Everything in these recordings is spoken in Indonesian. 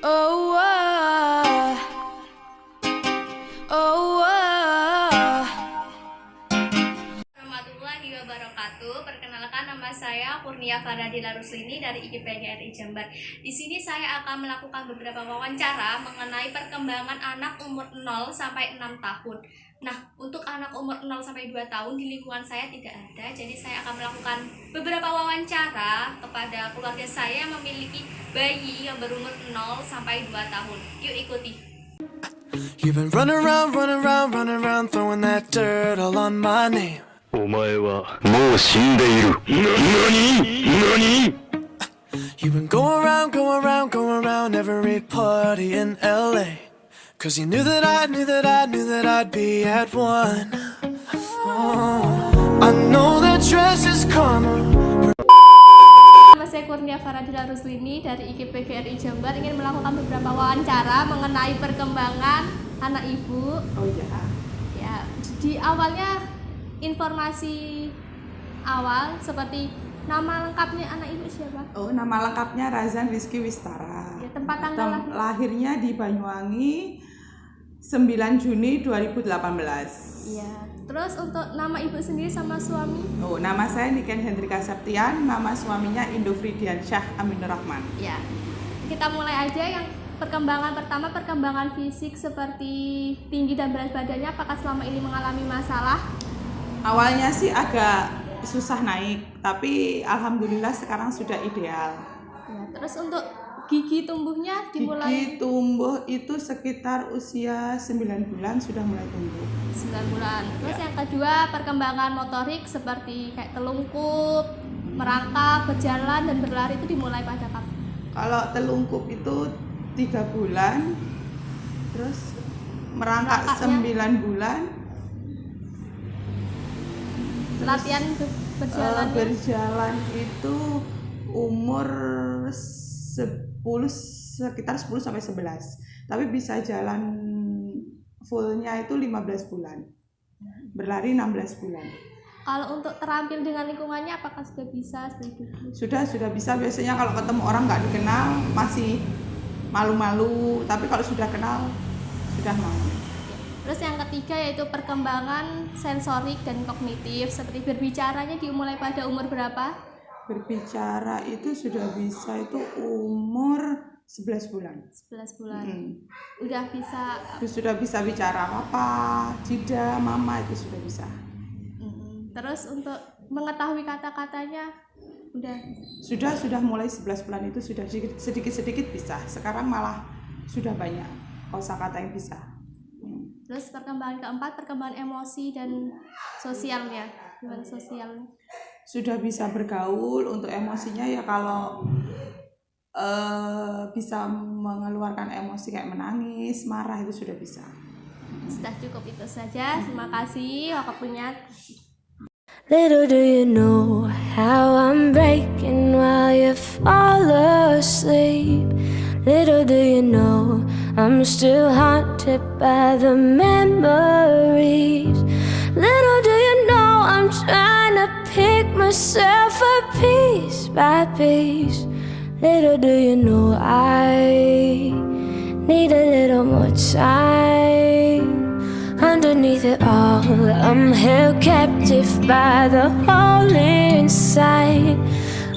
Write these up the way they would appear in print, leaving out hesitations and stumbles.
Oh, oh, Warahmatullahi wabarakatuh. Perkenalkan, nama saya Kurnia Faradila Ruslini dari IKIP-GRI Jember. Di sini saya akan melakukan beberapa wawancara mengenai perkembangan anak umur 0 sampai 6 tahun. Nah, untuk anak umur 0 sampai 2 tahun di lingkungan saya tidak ada. Jadi saya akan melakukan beberapa wawancara kepada keluarga saya yang memiliki bayi yang berumur 0 sampai 2 tahun. Yuk ikuti. You've been running around, throwing that dirt all on my name. お前はもう死んでいる。何 You've been going around every party in LA. Cause you knew that I'd be at one. Oh, I know that dress is karma. Nama saya Kurnia Faradila Ruslini dari IKIP-GRI Jember ingin melakukan beberapa wawancara mengenai perkembangan anak ibu. Oh iya. Ya, di awalnya informasi awal seperti nama lengkapnya anak ibu siapa? Oh, nama lengkapnya Razan Rizky Wistara. Ya, tempat tanggal lahir. Lahirnya di Banyuwangi 9 Juni 2018. Iya. Terus untuk nama ibu sendiri sama suami? Oh, nama saya Niken Hendrika Septian, nama suaminya Indofridian Syah Aminur Rahman. Ya. Kita mulai aja yang perkembangan pertama, perkembangan fisik seperti tinggi dan berat badannya, apakah selama ini mengalami masalah? Awalnya sih agak susah naik, tapi alhamdulillah sekarang sudah ideal. Ya, terus untuk gigi tumbuhnya dimulai Gigi tumbuh itu sekitar usia 9 bulan sudah mulai tumbuh. 9 bulan. Terus Ya. yang kedua, perkembangan motorik seperti kayak telungkup, merangkak, berjalan dan berlari itu dimulai pada kapan? Kalau telungkup itu 3 bulan, terus merangkak Merangkaknya? 9 bulan. Latihan berjalan Berjalan itu umur 10, sekitar 10 sampai 11. Tapi bisa jalan fullnya itu 15 bulan. Berlari 16 bulan. Kalau untuk terampil dengan lingkungannya apakah sudah bisa seperti itu? Sudah bisa. Biasanya kalau ketemu orang nggak dikenal masih malu-malu, tapi kalau sudah kenal sudah mau. Terus yang ketiga yaitu perkembangan sensorik dan kognitif seperti berbicaranya dimulai pada umur berapa? Berbicara itu sudah bisa itu umur 11 bulan. 11 bulan. Udah bisa. Itu sudah bisa bicara papa, cida, mama, itu sudah bisa. Terus untuk mengetahui kata-katanya Sudah mulai 11 bulan itu sudah sedikit-sedikit bisa. Sekarang malah sudah banyak kosakata yang bisa. Terus perkembangan keempat, perkembangan emosi dan sosialnya. Gimana sosialnya? Sudah bisa bergaul. Untuk emosinya ya kalau bisa mengeluarkan emosi kayak menangis, marah, itu sudah bisa. Sudah cukup itu saja. Terima kasih waktunya. Little do you know how I'm breaking while you fall asleep. Little do you know I'm still haunted by the memories. Little do you know I'm trying to pick myself up piece by piece. Little do you know I need a little more time. Underneath it all, I'm held captive by the hole inside.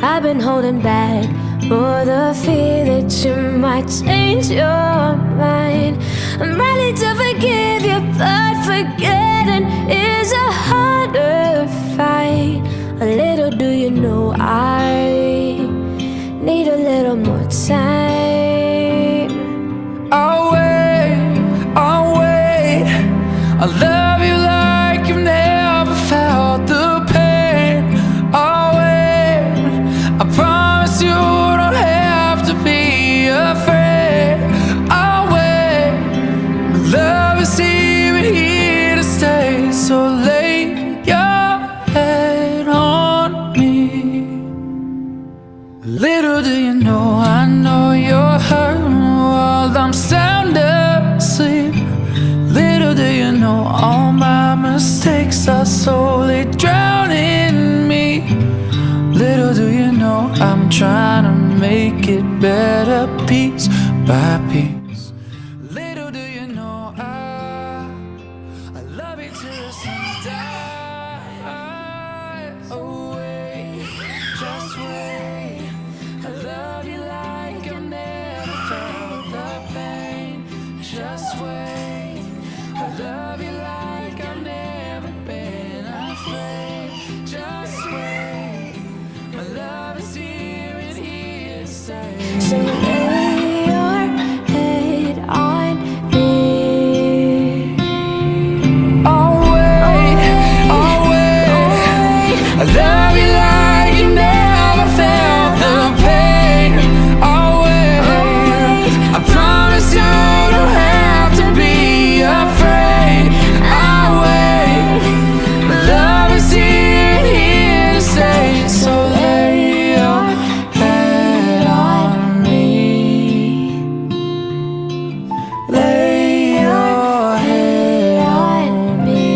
I've been holding back for the fear that you might change your mind. I'm ready to forgive you, but forgetting is a harder fight. A little do you know I need a little more time. I'll wait. I love you like you've never felt the pain. I'll wait. I promise you don't have to be afraid. I'll wait. Love is here to stay. So lay your head on me. Little do you know, I know you're hurting while I'm sound asleep. Little do you know, all my mistakes are slowly drowning me. Little do you know, I'm trying to make it better piece by piece. Little do you know I love you till the sun dies. Oh wait, just wait. I love you like I've never felt the pain. Just wait. I love you like I've never been afraid. Just wait. My love is here and here to stay. So lay your head on me. I'll wait. I love you like you never felt the pain. I'll wait. I promise you don't have to be afraid. I'll wait. My love is here to stay. So lay your head on me. Lay your head on me.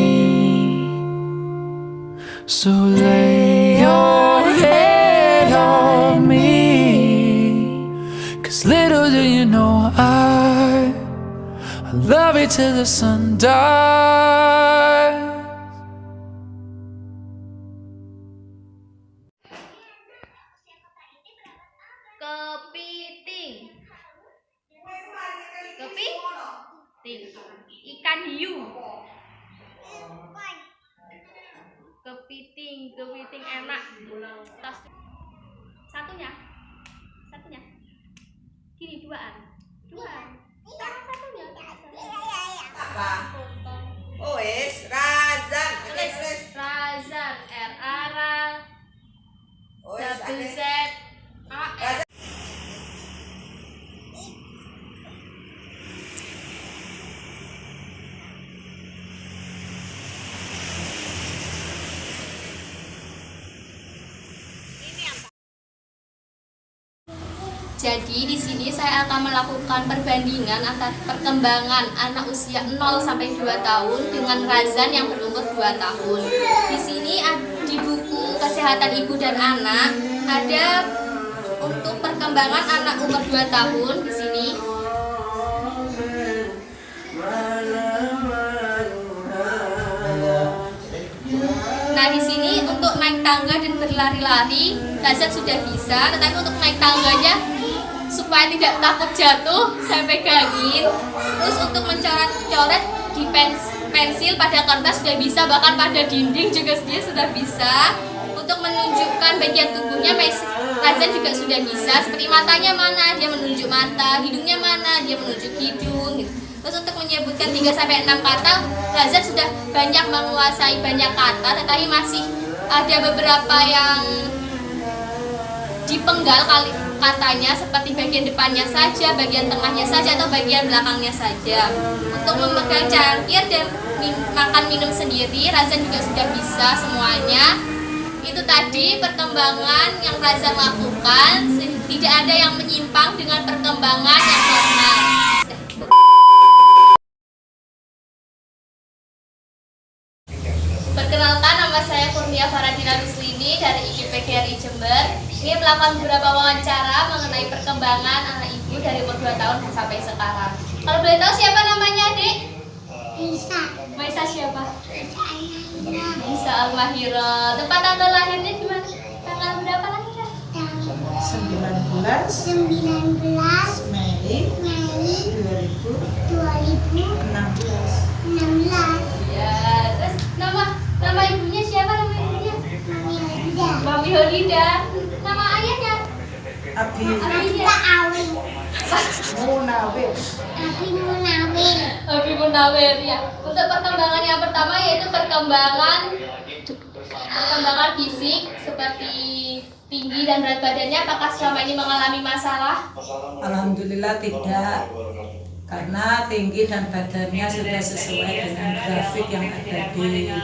So lay your head on me. 'Cause little do you know I love you till the sun dies. Kepiting. Kepiting. Ikan hiu. Kepiting enak. Satunya. Gini duaan. Sekarang satunya. Oh, Razan. Razan. R-A-R-A. Oh, Z A. Jadi di sini saya akan melakukan perbandingan antara perkembangan anak usia 0 sampai 2 tahun dengan Razan yang berumur 2 tahun. Di sini di buku Kesehatan Ibu dan Anak ada untuk perkembangan anak umur 2 tahun di sini. Nah, di sini untuk naik tangga dan berlari-lari Razan sudah bisa, tetapi untuk naik tangganya supaya tidak takut jatuh, saya pegangin. Terus untuk mencoret-coret di pensil pada kertas sudah bisa, bahkan pada dinding juga dia sudah bisa. Untuk menunjukkan bagian tubuhnya Razan juga sudah bisa, seperti matanya mana, dia menunjuk mata, hidungnya mana, dia menunjuk hidung gitu. Terus untuk menyebutkan 3-6 kata, Razan sudah banyak menguasai banyak kata, tetapi masih ada beberapa yang dipenggal katanya, seperti bagian depannya saja, bagian tengahnya saja, atau bagian belakangnya saja. Untuk memegang cangkir dan makan minum sendiri, Razan juga sudah bisa semuanya. Itu tadi perkembangan yang Razan lakukan, tidak ada yang menyimpang dengan perkembangan yang normal. Perkenalkan, nama saya Kurnia Faradila Ruslini dari IKPGRI Jember. Ini melakukan beberapa wawancara mengenai perkembangan anak ibu dari umur 2 tahun sampai sekarang. Kalau boleh tahu siapa namanya, Adik? Maisa siapa? Maisa Al-Mahira. Tempat tanggal lahirnya di mana? Tanggal berapa lahirnya? 19 Mei 2016. Ya, terus nama ibunya siapa, nama ibunya? Mami Holida. Nama ayahnya? Abi Munawir ya. Untuk perkembangan yang pertama yaitu perkembangan fisik seperti tinggi dan berat badannya. Apakah selama ini mengalami masalah? Alhamdulillah tidak, karena tinggi dan badannya sudah sesuai dengan grafik yang ada di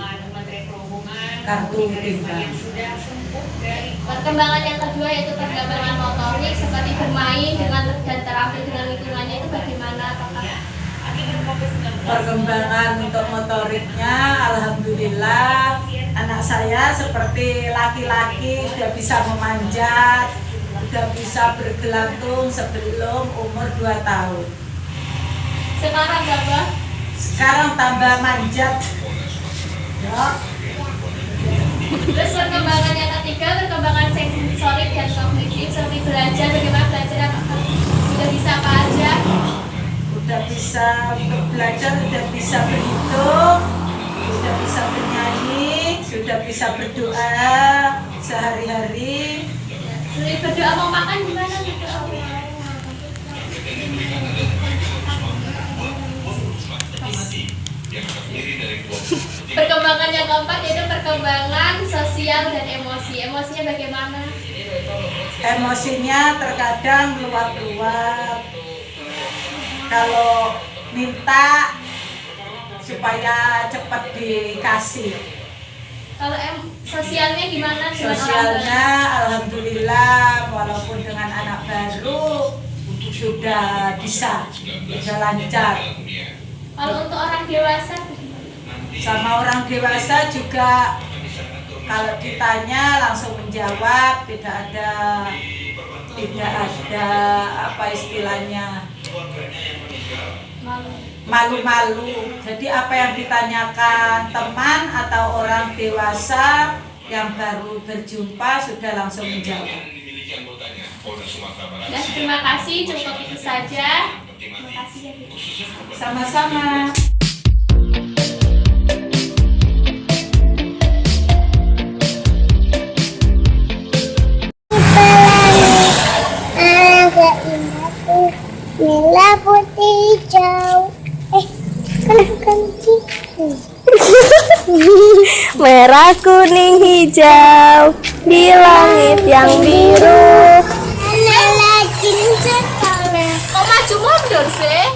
kartu timbang. Perkembangan yang kedua yaitu perkembangan motorik seperti bermain dengan dan terampil dengan lingkungannya, itu bagaimana? Apakah Perkembangan untuk motoriknya, alhamdulillah anak saya seperti laki-laki, dia bisa memanjat, udah bisa bergelantung sebelum umur 2 tahun. Sekarang berapa? Sekarang tambah manjat. Ya. Terus perkembangan yang ketiga, perkembangan sensorik dan kognitif seperti belajar, bagaimana belajar apakah sudah bisa apa aja? Udah bisa belajar, udah bisa berhitung, sudah bisa bernyanyi, sudah bisa berdoa sehari-hari. Jadi berdoa mau makan gimana berdoa? Perkembangan yang keempat yaitu perkembangan sosial dan emosi. Emosinya bagaimana? Emosinya terkadang meluap-luap. Kalau minta supaya cepat dikasih. Kalau sosialnya gimana? Dengan Sosialnya alhamdulillah walaupun dengan anak baru sudah bisa, sudah lancar. Kalau untuk orang dewasa? Sama orang dewasa juga kalau ditanya langsung menjawab, tidak ada apa istilahnya malu-malu. Jadi apa yang ditanyakan teman atau orang dewasa yang baru berjumpa sudah langsung menjawab. Dan terima kasih, cukup itu saja. Terima kasih ya, Bu. Sama-sama. Merah putih hijau. Merah kuning hijau di langit yang biru. Lagi sekolah. Kok maju mundur sih?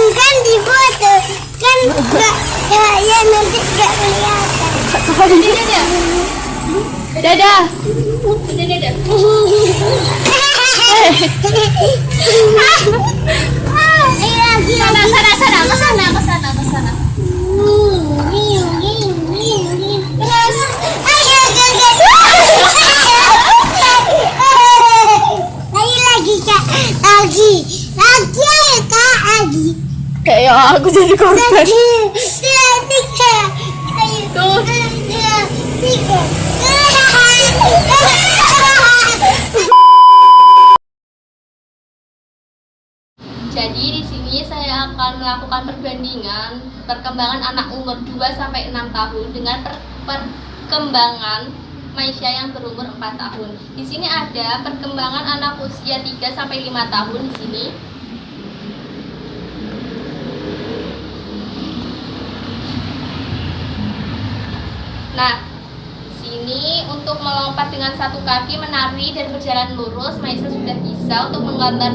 Kan di foto kan enggak ya nanti enggak kelihatan. Dadah. Dadah. Sana. Terus lagi. Kayak aku jadi korban. Tuh. Jadi di sini saya akan melakukan perbandingan perkembangan anak umur 2 sampai 6 tahun dengan perkembangan Maisha yang berumur 4 tahun. Di sini ada perkembangan anak usia 3 sampai 5 tahun di sini. Nah, sini untuk melompat dengan satu kaki, menari dan berjalan lurus, Maisha sudah bisa. Untuk menggambar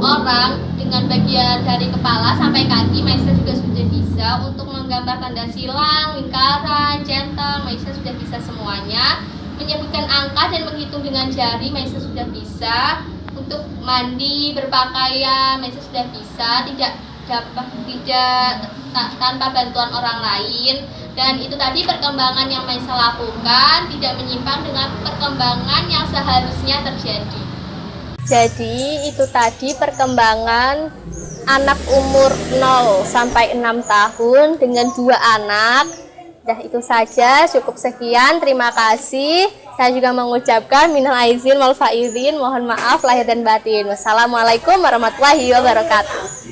orang dengan bagian dari kepala sampai kaki, Maisha juga sudah bisa. Untuk menggambar tanda silang, lingkaran, centang, Maisha sudah bisa semuanya. Menyebutkan angka dan menghitung dengan jari, Maisha sudah bisa. Untuk mandi, berpakaian, Maisha sudah bisa. Tanpa bantuan orang lain. Dan itu tadi perkembangan yang Maisha lakukan, tidak menyimpang dengan perkembangan yang seharusnya terjadi. Jadi itu tadi perkembangan anak umur 0 sampai 6 tahun dengan 2 anak. Dah itu saja, cukup sekian, terima kasih. Saya juga mengucapkan minal aizin wal faizin, mohon maaf lahir dan batin. Wassalamualaikum warahmatullahi wabarakatuh.